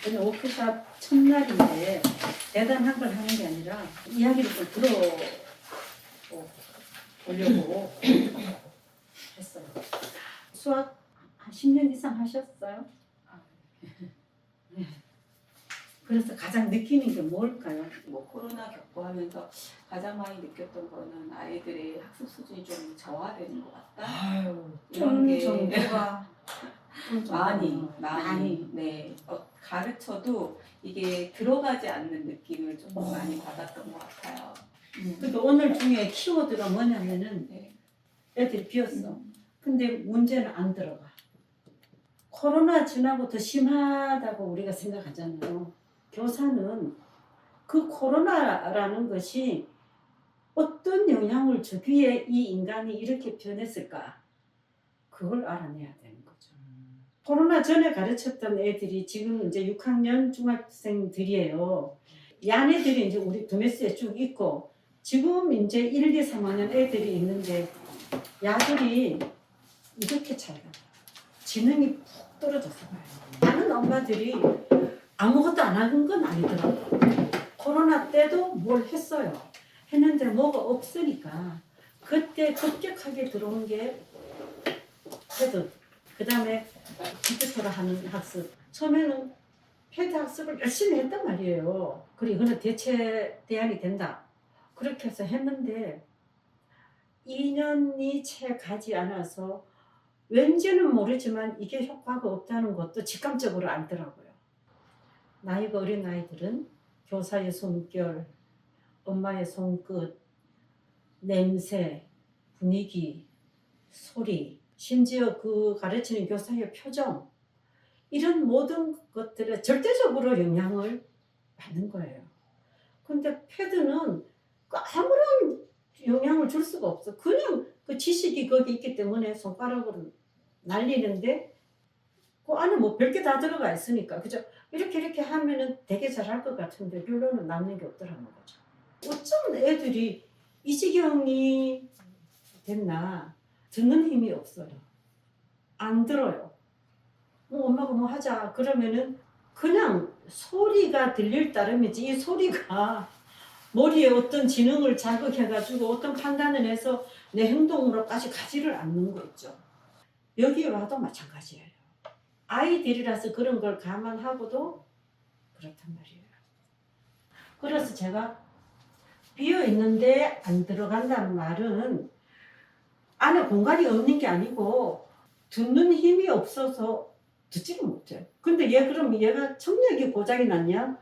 오늘 워크숍 첫날인데 대단한 걸 하는 게 아니라 이야기를 좀 들어보려고 했어요. 수학 한 10년 이상 하셨어요? 네. 그래서 가장 느끼는 게 뭘까요? 뭐 코로나 겪고 하면서 가장 많이 느꼈던 거는 아이들의 학습 수준이 좀 저하되는 것 같다. 아유, 이런 게 정도가 많이 네 가르쳐도 이게 들어가지 않는 느낌을 좀 많이 받았던 것 같아요. 그러니까 오늘 중에 키워드가 뭐냐면은 네. 애들이 비었어. 근데 문제는 안 들어가. 코로나 지나고 더 심하다고 우리가 생각하잖아요. 교사는 그 코로나라는 것이 어떤 영향을 주기에 이 인간이 이렇게 변했을까? 그걸 알아내야 되는 거죠. 코로나 전에 가르쳤던 애들이 지금 이제 6학년 중학생들이에요. 야네들이 이제 우리 도메스에 쭉 있고 지금 이제 1, 2, 3학년 애들이 있는데 야들이 이렇게 차이가 나요. 지능이 푹 떨어졌어요. 많은 엄마들이 아무것도 안 하는 건 아니더라고요. 코로나 때도 뭘 했어요. 했는데 뭐가 없으니까 그때 급격하게 들어온 게 패드, 그 다음에 컴퓨터로 하는 학습. 처음에는 패드 학습을 열심히 했단 말이에요. 그리고 이거는 대안이 된다. 그렇게 해서 했는데 2년이 채 가지 않아서 왠지는 모르지만 이게 효과가 없다는 것도 직감적으로 알더라고요. 나이가 어린 아이들은 교사의 숨결, 엄마의 손끝, 냄새, 분위기, 소리, 심지어 그 가르치는 교사의 표정, 이런 모든 것들에 절대적으로 영향을 받는 거예요. 근데 패드는 아무런 영향을 줄 수가 없어. 그냥 그 지식이 거기 있기 때문에 손가락으로 날리는데 그 안에 뭐 별게 다 들어가 있으니까 그죠? 이렇게 하면은 되게 잘할 것 같은데 결론은 남는 게 없더라는 거죠. 어쩜 애들이 이 지경이 됐나? 듣는 힘이 없어요. 안 들어요. 뭐 엄마가 뭐 하자 그러면은 그냥 소리가 들릴 따름이지 이 소리가 머리에 어떤 지능을 자극해가지고 어떤 판단을 해서 내 행동으로까지 가지를 않는 거 있죠. 여기 와도 마찬가지예요. 아이들이라서 그런 걸 감안하고도 그렇단 말이에요. 그래서 제가 비어있는데 안 들어간다는 말은 안에 공간이 없는 게 아니고 듣는 힘이 없어서 듣지를 못해요. 근데 그럼 얘가 청력이 고장이 났냐?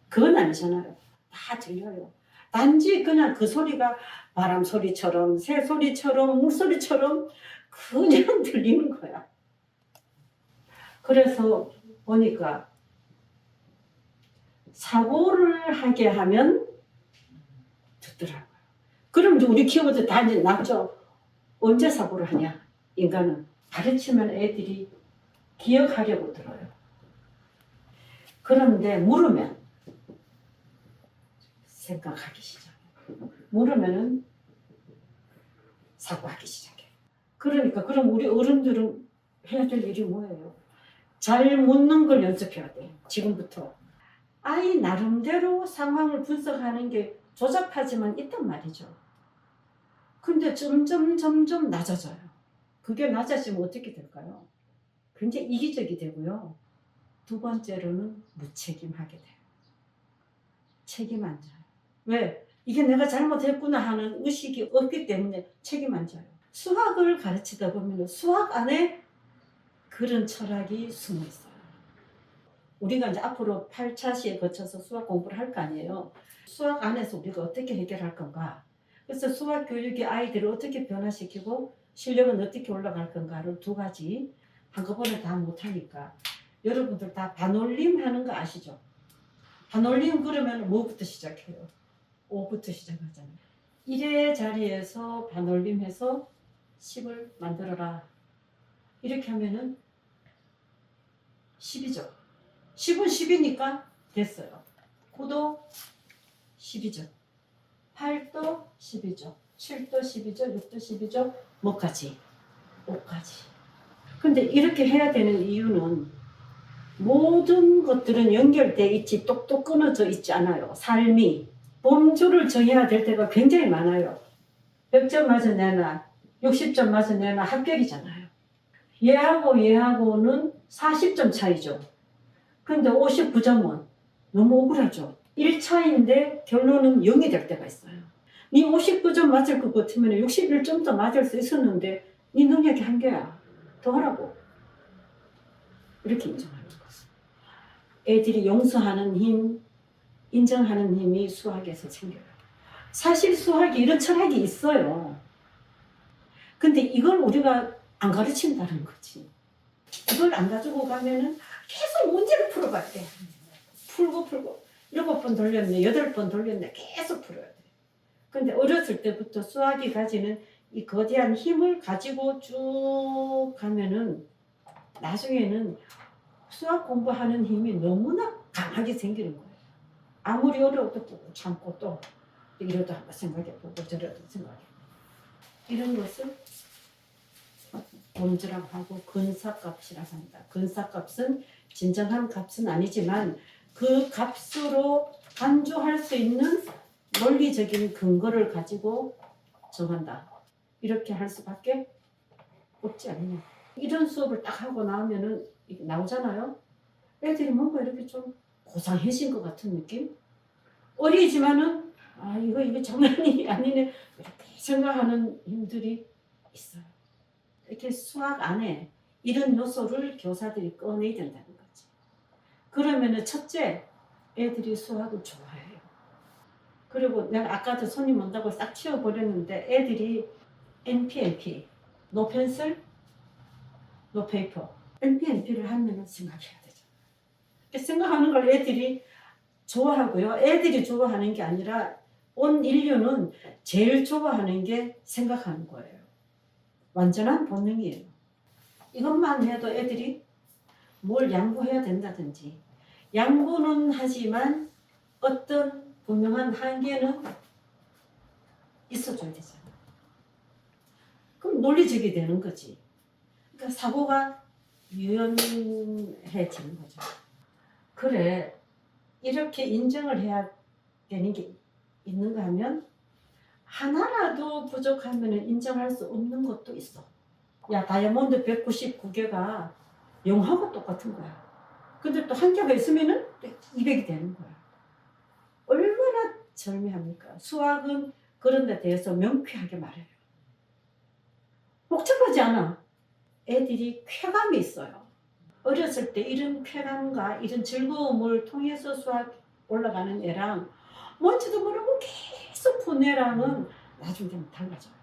그건 아니잖아요. 다 들려요. 단지 그냥 그 소리가 바람 소리처럼 새 소리처럼 물소리처럼 그냥 들리는 거야. 그래서 보니까 사고를 하게 하면 듣더라고요. 그럼 이제 우리 키워드 다 이제 낫죠. 언제 사고를 하냐? 인간은 가르치면 애들이 기억하려고 들어요. 그런데 물으면 생각하기 시작해요. 물으면은 사고하기 시작해요. 그러니까 그럼 우리 어른들은 해야 될 일이 뭐예요? 잘 묻는 걸 연습해야 돼. 지금부터. 아이 나름대로 상황을 분석하는 게 조잡하지만 있단 말이죠. 근데 점점 낮아져요. 그게 낮아지면 어떻게 될까요? 굉장히 이기적이 되고요. 두 번째로는 무책임하게 돼요. 책임 안 져요. 왜? 이게 내가 잘못했구나 하는 의식이 없기 때문에 책임 안 져요. 수학을 가르치다 보면 수학 안에 그런 철학이 숨어 있어요. 우리가 이제 앞으로 8차 시에 거쳐서 수학 공부를 할 거 아니에요. 수학 안에서 우리가 어떻게 해결할 건가? 그래서 수학 교육이 아이들을 어떻게 변화시키고 실력은 어떻게 올라갈 건가를 두 가지 한꺼번에 다 못하니까 여러분들 다 반올림 하는 거 아시죠? 반올림 그러면 뭐부터 시작해요? 5부터 시작하잖아요. 1의 자리에서 반올림해서 10을 만들어라. 이렇게 하면은 10이죠. 10은 10이니까 됐어요. 9도 10이죠. 8도 10이죠. 7도 10이죠. 6도 10이죠. 뭐까지? 5까지. 근데 이렇게 해야 되는 이유는 모든 것들은 연결돼 있지 똑똑 끊어져 있지 않아요. 삶이 범주를 정해야 될 때가 굉장히 많아요. 100점 맞은 애나 60점 맞은 애나 합격이잖아요. 얘하고 얘하고는 40점 차이죠. 근데 59점은 너무 억울하죠. 1차인데 결론은 0이 될 때가 있어요. 네 59점 맞을 것 같으면 61점 더 맞을 수 있었는데 네 능력이 한계야. 더 하라고. 이렇게 인정하는 거죠. 애들이 용서하는 힘, 인정하는 힘이 수학에서 생겨요. 사실 수학이 이런 철학이 있어요. 근데 이걸 우리가 안 가르친다는 거지. 이걸 안 가지고 가면은 계속 문제를 풀어봐야 돼. 풀고 7번 돌렸네, 8번 돌렸네, 계속 풀어야 돼. 근데 어렸을 때부터 수학이 가지는 이 거대한 힘을 가지고 쭉 가면은 나중에는 수학 공부하는 힘이 너무나 강하게 생기는 거예요. 아무리 어려워도 꾹 참고 또 이래도 한번 생각해보고 저래도 생각해보고. 이런 것을 범주라고 하고 근사값이라고 합니다. 근사값은 진정한 값은 아니지만 그 값으로 간주할 수 있는 논리적인 근거를 가지고 정한다. 이렇게 할 수밖에 없지 않느냐. 이런 수업을 딱 하고 나오면은 이게 나오잖아요. 애들이 뭔가 이렇게 좀 고상해진 것 같은 느낌? 어리지만은 아 이거 장난이 아니네 이렇게 생각하는 힘들이 있어요. 이렇게 수학 안에 이런 요소를 교사들이 꺼내야 된다는 거지. 그러면은 첫째, 애들이 수학을 좋아해요. 그리고 내가 아까도 손님 온다고 싹 치워버렸는데 애들이 NP, no pencil, no paper. NP를 하면은 생각해야 되죠. 생각하는 걸 애들이 좋아하고요. 애들이 좋아하는 게 아니라 온 인류는 제일 좋아하는 게 생각하는 거예요. 완전한 본능이에요. 이것만 해도 애들이 뭘 양보해야 된다든지 양보는 하지만 어떤 분명한 한계는 있어줘야 되잖아. 그럼 논리적이 되는 거지. 그러니까 사고가 유연해지는 거죠. 그래 이렇게 인정을 해야 되는 게 있는가 하면 하나라도 부족하면 인정할 수 없는 것도 있어. 야 다이아몬드 199개가 0하고 똑같은 거야. 근데 또 한 개가 있으면은 200이 되는 거야. 얼마나 절묘합니까? 수학은 그런 데 대해서 명쾌하게 말해요. 복잡하지 않아. 애들이 쾌감이 있어요. 어렸을 때 이런 쾌감과 이런 즐거움을 통해서 수학 올라가는 애랑 뭔지도 모르고 계속 푼 애랑은 나중에 좀 달라져요.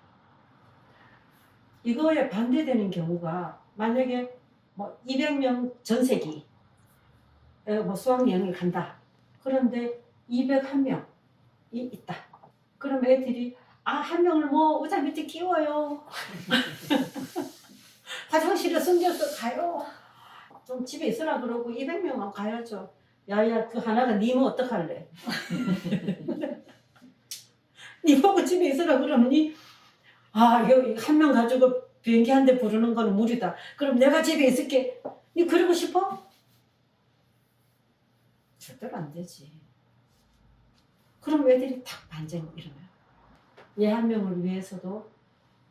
이거에 반대되는 경우가 만약에 뭐 200명 전세기 뭐 수학여행을 간다. 그런데 201명이 있다. 그럼 애들이 한 명을 뭐 의자 밑에 끼워요. 화장실에 숨겨서 가요. 좀 집에 있으라 그러고 200명은 가야죠. 야야 그 하나가 니면 어떡할래? 니 보고 집에 있으라 그러면 여기 한 명 가지고 비행기 한 대 부르는 거는 무리다. 그럼 내가 집에 있을게. 니 그러고 싶어? 절대로 안 되지. 그럼 애들이 탁 반전이 일어나요. 얘 한 명을 위해서도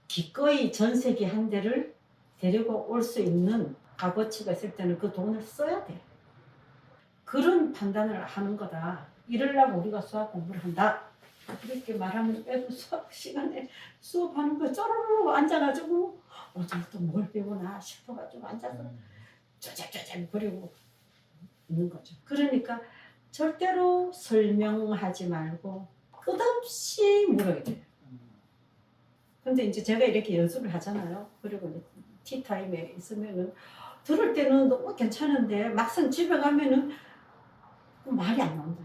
기꺼이 전세기 한 대를 데리고 올 수 있는 값어치가 있을 때는 그 돈을 써야 돼. 그런 판단을 하는 거다. 이러려고 우리가 수학 공부를 한다. 그렇게 말하면 애들 수학 시간에 수업하는 거 쪼르르 앉아가지고 오늘부터 뭘 배우나 싶어가지고 앉아서 쪼잘쪼잘 거리고 있는 거죠. 그러니까 절대로 설명하지 말고 끝없이 물어야 돼요. 근데 이제 제가 이렇게 연습을 하잖아요. 그리고 티타임에 있으면은 들을 때는 너무 괜찮은데 막상 집에 가면은 말이 안 나온다.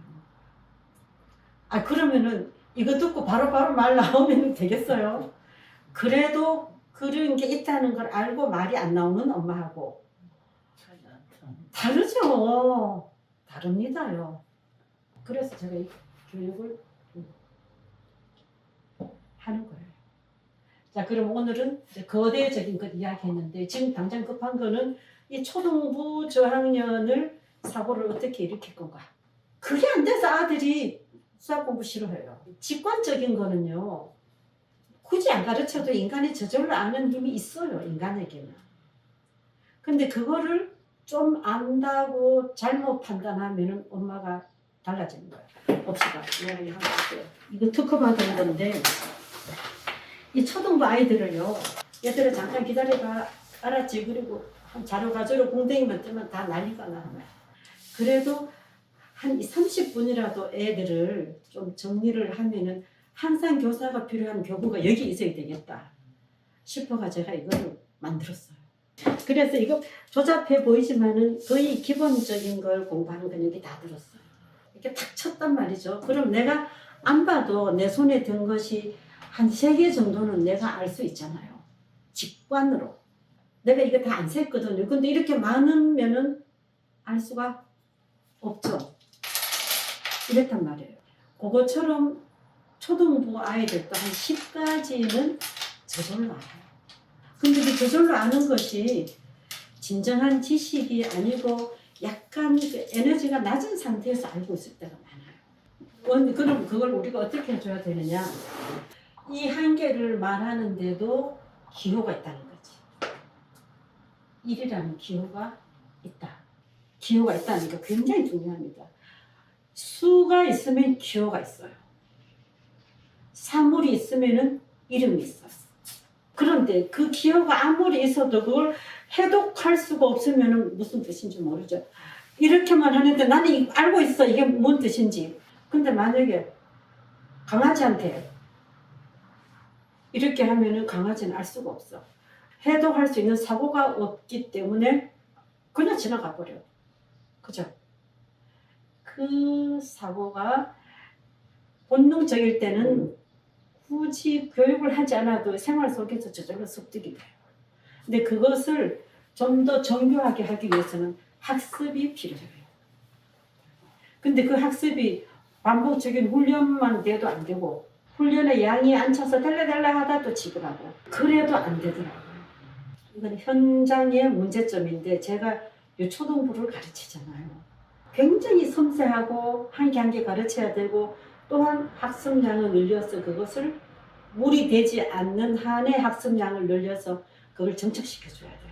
그러면은 이거 듣고 바로바로 말 나오면 되겠어요. 그래도 그런 게 있다는 걸 알고 말이 안 나오는 엄마하고 다르죠. 다릅니다요. 그래서 제가 이 교육을 하는 거예요. 자, 그럼 오늘은 이제 거대적인 것 이야기했는데 지금 당장 급한 거는 이 초등부 저학년을 사고를 어떻게 일으킬 건가. 그게 안 돼서 아들이 수학 공부 싫어해요. 직관적인 거는요. 굳이 안 가르쳐도 인간이 저절로 아는 힘이 있어요. 인간에게는. 근데 그거를 좀 안다고 잘못 판단하면 엄마가 달라지는 거예요. 봅시다. 내가 이거 한번 할게요. 이거 특허받은 건데 이 초등부 아이들을요. 얘들아 잠깐 기다려봐. 알았지? 그리고 한 자료 가져로 공댕이만 뜨면 다 난리가 나는 거야. 그래도 한 30분이라도 애들을 좀 정리를 하면은 항상 교사가 필요한 교구가 여기 있어야 되겠다 싶어가 제가 이거를 만들었어요. 그래서 이거 조잡해 보이지만은 거의 기본적인 걸 공부하는 건 여기 다 들었어요. 이렇게 탁 쳤단 말이죠. 그럼 내가 안 봐도 내 손에 든 것이 한 3개 정도는 내가 알 수 있잖아요. 직관으로. 내가 이거 다 안 셌거든요. 근데 이렇게 많으면은 알 수가 없죠. 이랬단 말이에요. 그것처럼 초등부 아이들도 한 10가지는 저절로 알아요. 근데 그 저절로 아는 것이 진정한 지식이 아니고 약간 그 에너지가 낮은 상태에서 알고 있을 때가 많아요. 그럼 그걸 우리가 어떻게 해줘야 되느냐. 이 한계를 말하는데도 기호가 있다는 거지. 1이라는 기호가 있다. 기호가 있다는 게 굉장히 중요합니다. 수가 있으면 기호가 있어요. 사물이 있으면 이름이 있어요. 그런데 그 기호가 아무리 있어도 그걸 해독할 수가 없으면 무슨 뜻인지 모르죠. 이렇게만 하는데 나는 알고 있어. 이게 뭔 뜻인지. 근데 만약에 강아지한테 이렇게 하면은 강아지는 알 수가 없어. 해독할 수 있는 사고가 없기 때문에 그냥 지나가 버려. 그죠? 그 사고가 본능적일 때는 굳이 교육을 하지 않아도 생활 속에서 저절로 습득이 돼요. 근데 그것을 좀 더 정교하게 하기 위해서는 학습이 필요해요. 근데 그 학습이 반복적인 훈련만 돼도 안 되고 훈련의 양이 안 차서 달라달라 하다도 지루하고 그래도 안 되더라고요. 이건 현장의 문제점인데 제가 이 초등부를 가르치잖아요. 굉장히 섬세하고 한 개 한 개 가르쳐야 되고 또한 학습량을 늘려서 그것을 무리 되지 않는 한의 학습량을 늘려서 그걸 정착시켜줘야 돼요.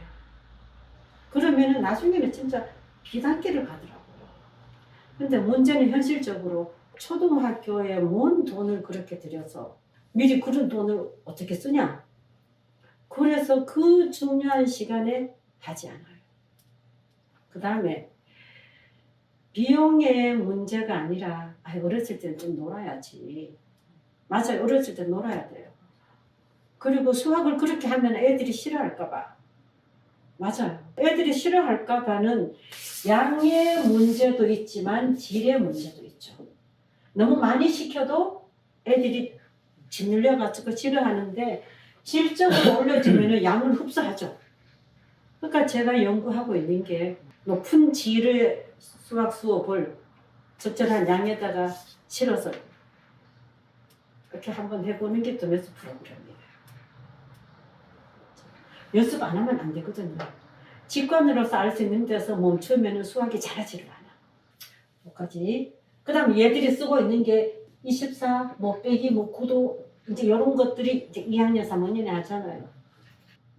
그러면은 나중에는 진짜 비단계를 가더라고요. 근데 문제는 현실적으로 초등학교에 뭔 돈을 그렇게 들여서 미리 그런 돈을 어떻게 쓰냐? 그래서 그 중요한 시간에 하지 않아요. 그 다음에 비용의 문제가 아니라 어렸을 때는 좀 놀아야지. 맞아요. 어렸을 때 놀아야 돼요. 그리고 수학을 그렇게 하면 애들이 싫어할까 봐. 맞아요. 애들이 싫어할까 봐는 양의 문제도 있지만 질의 문제도 있죠. 너무 많이 시켜도 애들이 짓눌려가지고 싫어하는데 질적으로 올려주면 양을 흡수하죠. 그러니까 제가 연구하고 있는 게 높은 질의 수학 수업을 적절한 양에다가 실어서 이렇게 한번 해보는 게 더메스 프로그램이에요. 연습 안 하면 안 되거든요. 직관으로서 알 수 있는 데서 멈추면 수학이 잘하지가 않아. 여기까지. 그 다음 얘들이 쓰고 있는 게 24, 빼기, 9도, 이제 이런 것들이 이제 2학년, 3학년에 하잖아요.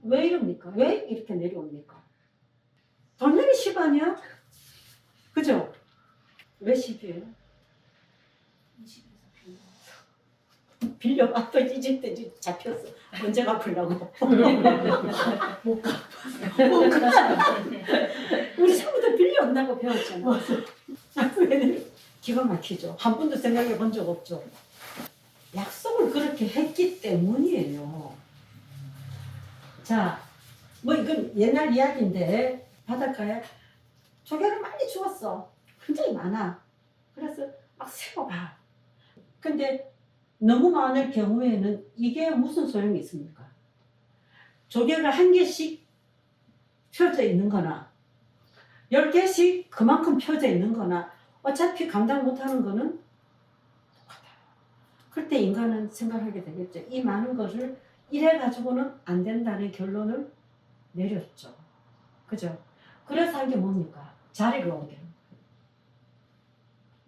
왜 이럽니까? 왜 이렇게 내려옵니까? 당연히 10 아니야? 그죠? 왜 10이에요? 20에서 빌려 아빠 이제 때 잡혔어. 언제 갚으려고? 못 갚아. 우리 처음부터 빌려온다고 배웠잖아. 기가 막히죠. 한 번도 생각해 본 적 없죠. 약속을 그렇게 했기 때문이에요. 자, 이건 옛날 이야기인데 바닷가에 조개를 많이 주웠어. 굉장히 많아. 그래서 막 세워봐. 근데 너무 많을 경우에는 이게 무슨 소용이 있습니까? 조개가 1개씩 펴져 있는 거나 10개씩 그만큼 펴져 있는 거나 어차피 감당 못하는 거는 똑같아요. 그럴 때 인간은 생각하게 되겠죠. 이 많은 것을 이래가지고는 안 된다는 결론을 내렸죠. 그죠? 그래서 한 게 뭡니까? 자리를 옮겨요.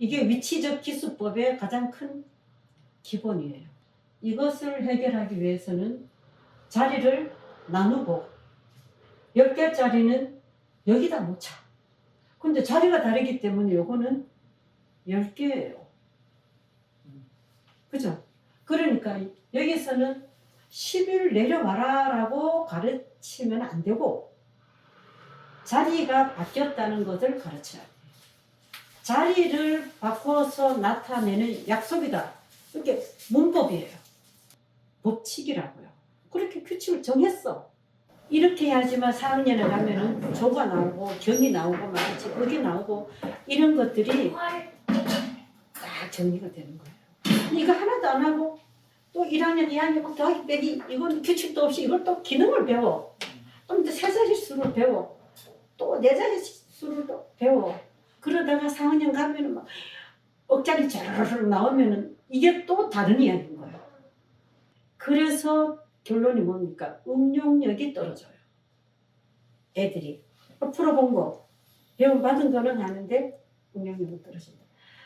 이게 위치적 기수법의 가장 큰 기본이에요. 이것을 해결하기 위해서는 자리를 나누고 10개짜리는 여기다 놓자. 근데 자리가 다르기 때문에 요거는 10개예요. 그죠? 그러니까 여기서는 10을 내려와라 라고 가르치면 안 되고 자리가 바뀌었다는 것을 가르쳐야 돼요. 자리를 바꿔서 나타내는 약속이다. 이렇게 문법이에요. 법칙이라고요. 그렇게 규칙을 정했어. 이렇게 해야지만 4학년에 가면은 조가 나오고 경이 나오고 말이지 의이 나오고 이런 것들이 딱 정리가 되는 거예요. 이거 하나도 안 하고 또 1학년, 2학년 막 더하기 빼기 이건 규칙도 없이 이걸 또 기능을 배워. 또 이제 3자리 수를 배워. 또 4자리 수를 배워. 그러다가 4학년 가면은 막 억짜리 자르르 나오면은 이게 또 다른 이야기인 거예요. 그래서 결론이 뭡니까? 응용력이 떨어져요. 애들이 풀어본 거, 배움받은 거는 하는데 응용력이 떨어진다.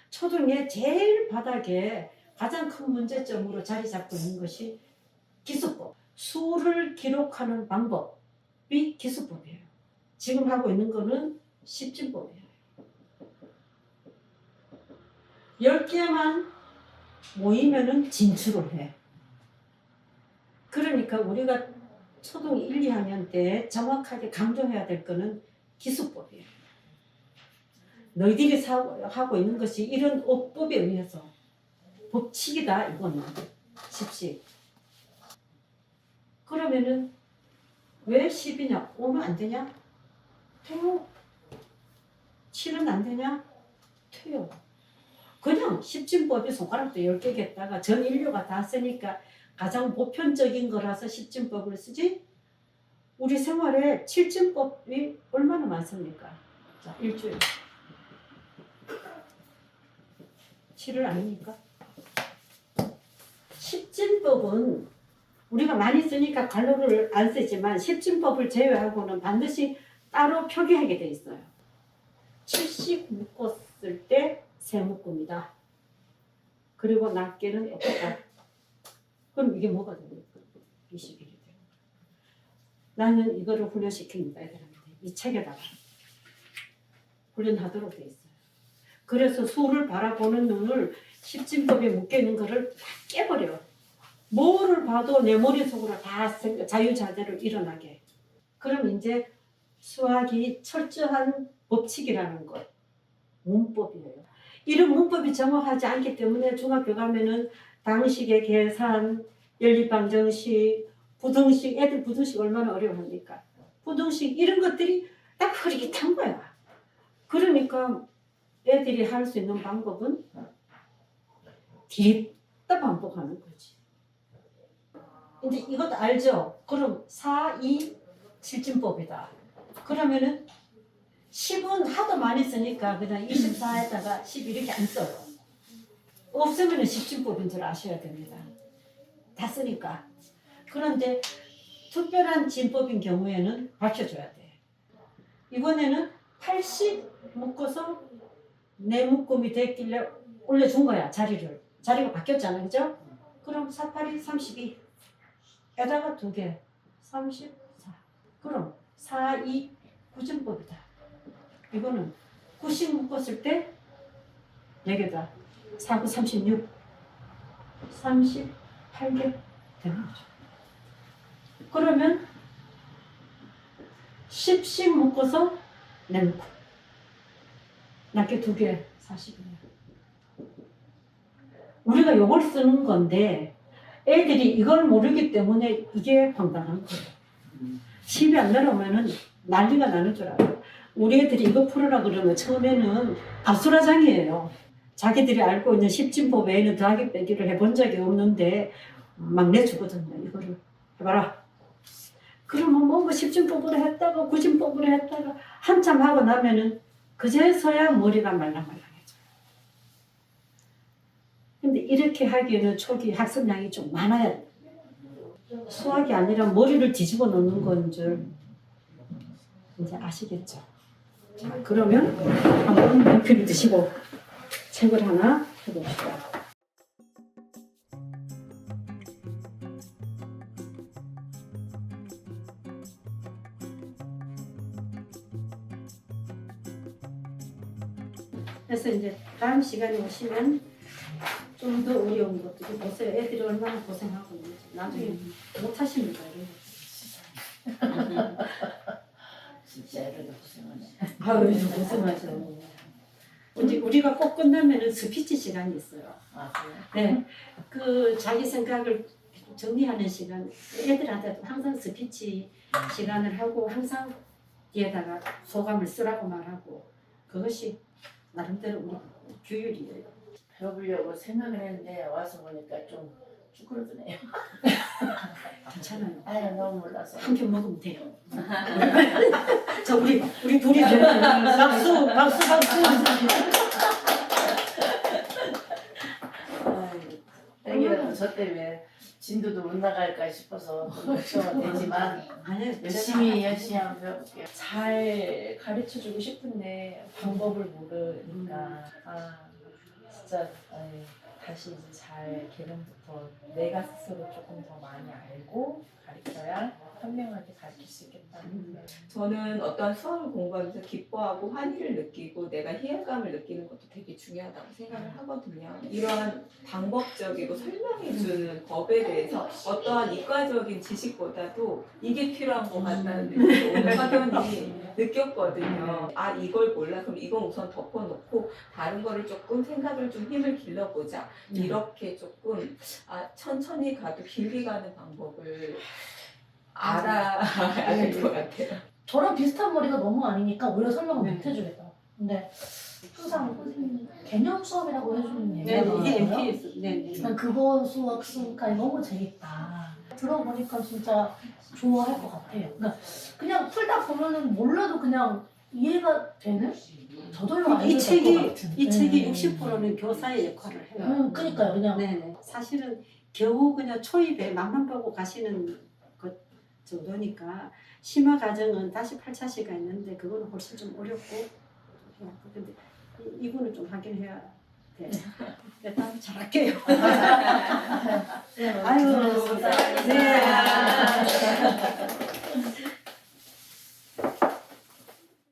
초등의 제일 바닥에 가장 큰 문제점으로 자리 잡고 있는 것이 기수법. 수를 기록하는 방법이 기수법이에요. 지금 하고 있는 거는 십진법이에요. 10개만 모이면은 진출을 해. 그러니까 우리가 초등 1, 2학년 때 정확하게 강조해야 될 거는 기수법이에요. 너희들이 하고 있는 것이 이런 어법에 의해서 법칙이다 이거는. 십식. 그러면은 왜 10이냐? 5는 안 되냐? 돼요. 7은 안 되냐? 돼요. 그냥 십진법이 손가락도 10개겠다가 전 인류가 다 쓰니까 가장 보편적인 거라서 십진법을 쓰지 우리 생활에 칠진법이 얼마나 많습니까? 자, 일주일 7을 아닙니까? 십진법은 우리가 많이 쓰니까 관로를 안 쓰지만 십진법을 제외하고는 반드시 따로 표기하게 돼 있어요. 7씩 묶었을 때 세 묶음이다. 그리고 낱개는 없다. 그럼 이게 뭐가 됩니까? 21이 돼요. 나는 이거를 훈련시킵니다. 애들한테. 이 책에다가 훈련하도록 돼 있어요. 그래서 수를 바라보는 눈을 십진법에 묶여있는 거를 다 깨버려요. 뭐를 봐도 내 머릿속으로 다 자유자재로 일어나게. 그럼 이제 수학이 철저한 법칙이라는 것. 문법이에요. 이런 문법이 정확하지 않기 때문에 중학교 가면은 당식의 계산, 연립방정식, 부등식, 애들 부등식 얼마나 어려워합니까? 부등식 이런 것들이 딱 흐릿한 거야. 그러니까 애들이 할 수 있는 방법은 뒤집다 반복하는 거지. 이제 이것도 알죠? 그럼 4, 2, 7진법이다. 그러면은 10은 하도 많이 쓰니까 그냥 24에다가 10 이렇게 안 써요. 없으면 10진법인 줄 아셔야 됩니다. 다 쓰니까. 그런데 특별한 진법인 경우에는 밝혀줘야 돼. 이번에는 80 묶어서 네 묶음이 됐길래 올려준 거야, 자리를. 자리가 바뀌었잖아, 그죠? 그럼 4, 8이 32. 에다가 2개, 34. 그럼 4, 2, 9진법이다. 이거는 90 묶었을 때 4개다. 4, 9, 36. 38개 되는 거죠. 그러면 10씩 묶어서 4묶음. 낱개 2개, 40이에요. 우리가 이걸 쓰는 건데 애들이 이걸 모르기 때문에 이게 황당한 거예요. 10이 안 내려오면은 난리가 나는 줄 알아요. 우리 애들이 이거 풀으라 그러면 처음에는 아수라장이에요. 자기들이 알고 있는 십진법 외에는 더하기 빼기를 해본 적이 없는데 막 내주거든요. 이거를 해봐라. 그러면 뭐 십진법으로 했다가 구진법으로 했다가 한참 하고 나면은 그제서야 머리가 말랑말랑해져요. 근데 이렇게 하기에는 초기 학습량이 좀 많아야 돼요. 수학이 아니라 머리를 뒤집어 놓는 건 줄 이제 아시겠죠? 자, 그러면 한번 연필을 드시고 책을 하나 해봅시다. 그래서 이제 다음 시간에 오시면 좀 더 어려운 것들이 보세요. 애들이 얼마나 고생하고 있는지. 나중에 못하십니다. 진짜 애들도 고생하네. 아유, 고생하죠. 이제 우리가 꼭 끝나면은 스피치 시간이 있어요. 아, 그래? 네. 그 자기 생각을 정리하는 시간. 애들한테도 항상 스피치 시간을 하고 항상 뒤에다가 소감을 쓰라고 말하고 그것이 나름대로 우리 규율이에요. 배워보려고 생각을 했는데 와서 보니까 좀 쭈그러드네요. 괜찮아요. 아유, 너무 몰라서. 한 편 먹으면 돼요. 자, 우리 둘이 박수. 애기라도 저 때문에 진도도 못 나갈까 싶어서 좀 걱정은 되지만 아니요, 열심히 한번 배워볼게요. 잘 가르쳐 주고 싶은데 방법을 모르니까 진짜 다시 이제 잘 개념부터 내가 스스로 조금 더 많이 알고 가르쳐야 현명하게 가르칠 수 있겠다는 생각. 저는 어떤 수학을 공부하면서 기뻐하고 환희를 느끼고 내가 희열감을 느끼는 것도 되게 중요하다고 생각을 하거든요. 이러한 방법적이고 설명해주는 법에 대해서 어떠한 이과적인 지식보다도 이게 필요한 것 같다는 느낌을 오늘 확연히 느꼈거든요. 아, 이걸 몰라? 그럼 이건 우선 덮어놓고 다른 거를 조금 생각을 좀 힘을 길러보자. 이렇게 조금 천천히 가도 길게 가는 방법을 알아야 될 것 같아요. 저랑 비슷한 머리가 너무 아니니까 오히려 설명을 네. 못 해주겠다. 근데 항상 선생님 개념 수업이라고 해주는 네, 얘기가 이게 많아요. MPS. 네. 난 그거 수학 쓰니까 너무 재밌다. 들어보니까 진짜 좋아할 것 같아요. 그냥 풀다 보면은 몰라도 그냥 이해가 되는 저절로 알게 이 될 것 같은. 이 책이 네. 60%는 교사의 역할을 해요. 그러니까요, 그냥. 네네. 사실은 겨우 그냥 초입에 맛만 보고 가시는 것 정도니까 심화 과정은 다시 8차시가 있는데 그거는 훨씬 좀 어렵고 해야 돼. 근데 이거는 좀 하긴 해야 돼. 일단 잘할게요. 네, 아유, 감사합니다. 네.